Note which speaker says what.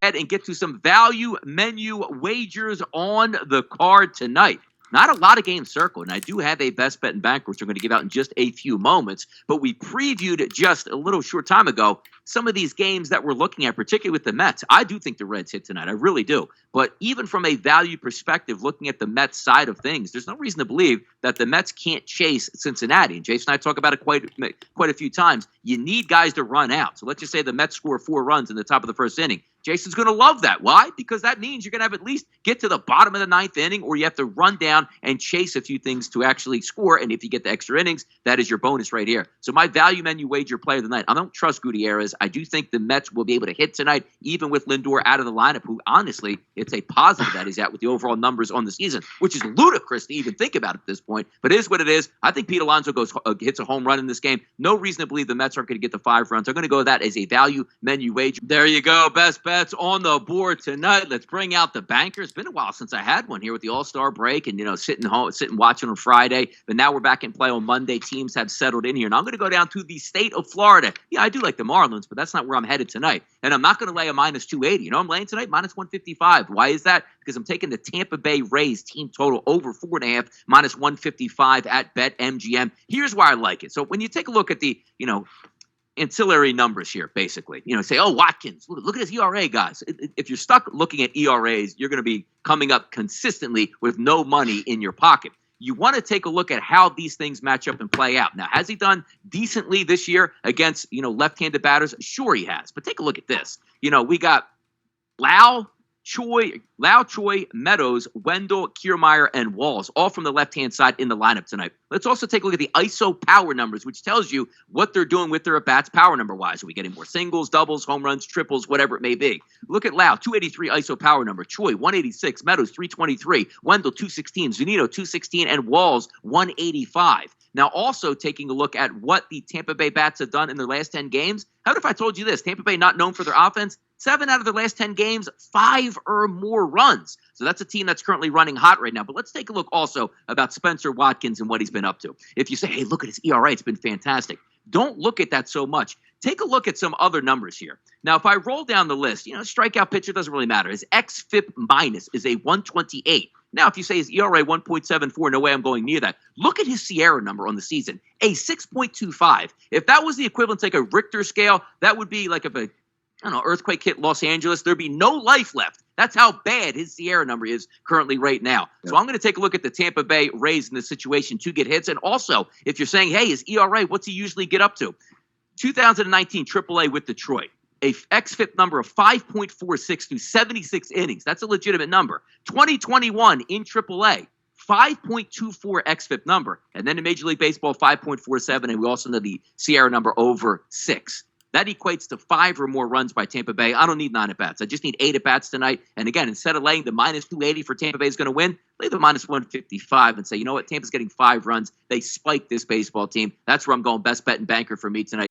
Speaker 1: ahead and get to some value menu wagers on the card tonight. Not a lot of games circled, and I do have a best bet and banker, which I'm going to give out in just a few moments. But we previewed just a little short time ago some of these games that we're looking at, particularly with the Mets. I do think the Reds hit tonight. I really do. But even from a value perspective, looking at the Mets side of things, there's no reason to believe that the Mets can't chase Cincinnati. And Jason and I talk about it quite a few times. You need guys to run out. So let's just say the Mets score 4 runs in the top of the first inning. Jason's going to love that. Why? Because that means you're going to have at least get to the bottom of the 9th inning, or you have to run down and chase a few things to actually score. And if you get the extra innings, that is your bonus right here. So my value menu wager player of the night, I don't trust Gutierrez. I do think the Mets will be able to hit tonight, even with Lindor out of the lineup, who honestly, it's a positive that he's out with the overall numbers on the season, which is ludicrous to even think about at this point. But it is what it is. I think Pete Alonso hits a home run in this game. No reason to believe the Mets aren't going to get the 5 runs. I'm going to go with that as a value menu wager. There you go. Best bets on the board tonight. Let's bring out the banker. It's been a while since I had one here with the All-Star break and, sitting watching on Friday. But now we're back in play on Monday. Teams have settled in here. And I'm going to go down to the state of Florida. Yeah, I do like the Marlins, but that's not where I'm headed tonight. And I'm not going to lay a minus 280. I'm laying tonight minus 155. Why is that? Because I'm taking the Tampa Bay Rays team total over 4.5, minus 155 at BetMGM. Here's why I like it. So when you take a look at the, ancillary numbers here, basically, say, oh, Watkins, look at his ERA, guys. If you're stuck looking at ERAs, you're going to be coming up consistently with no money in your pocket. You want to take a look at how these things match up and play out. Now, has he done decently this year against, left-handed batters? Sure he has. But take a look at this. We got Lau, Choi, Meadows, Wendell, Kiermaier, and Walls, all from the left-hand side in the lineup tonight. Let's also take a look at the ISO power numbers, which tells you what they're doing with their at-bats power number-wise. Are we getting more singles, doubles, home runs, triples, whatever it may be? Look at Lau, 283 ISO power number. Choi, 186. Meadows, 323. Wendell, 216. Zunino, 216. And Walls, 185. Now, also taking a look at what the Tampa Bay Bats have done in their last 10 games. How about if I told you this? Tampa Bay not known for their offense. 7 out of their last 10 games, 5 or more runs. So that's a team that's currently running hot right now. But let's take a look also about Spencer Watkins and what he's been up to. If you say, hey, look at his ERA, it's been fantastic. Don't look at that so much. Take a look at some other numbers here. Now, if I roll down the list, strikeout pitcher doesn't really matter. His xFIP minus is a 128. Now, if you say his ERA 1.74, no way I'm going near that. Look at his Sierra number on the season, a 6.25. If that was the equivalent to like a Richter scale, that would be like if a earthquake hit Los Angeles, there'd be no life left. That's how bad his Sierra number is currently right now. Yeah. So I'm going to take a look at the Tampa Bay Rays in this situation to get hits. And also, if you're saying, hey, his ERA, what's he usually get up to? 2019 AAA with Detroit. A xFIP number of 5.46 through 76 innings. That's a legitimate number. 2021 in AAA, 5.24 xFIP number. And then in Major League Baseball, 5.47. And we also know the Sierra number over 6. That equates to 5 or more runs by Tampa Bay. I don't need 9 at-bats. I just need 8 at-bats tonight. And again, instead of laying the minus 280 for Tampa Bay is going to win, lay the minus 155 and say, you know what, Tampa's getting 5 runs. They spiked this baseball team. That's where I'm going best bet and banker for me tonight.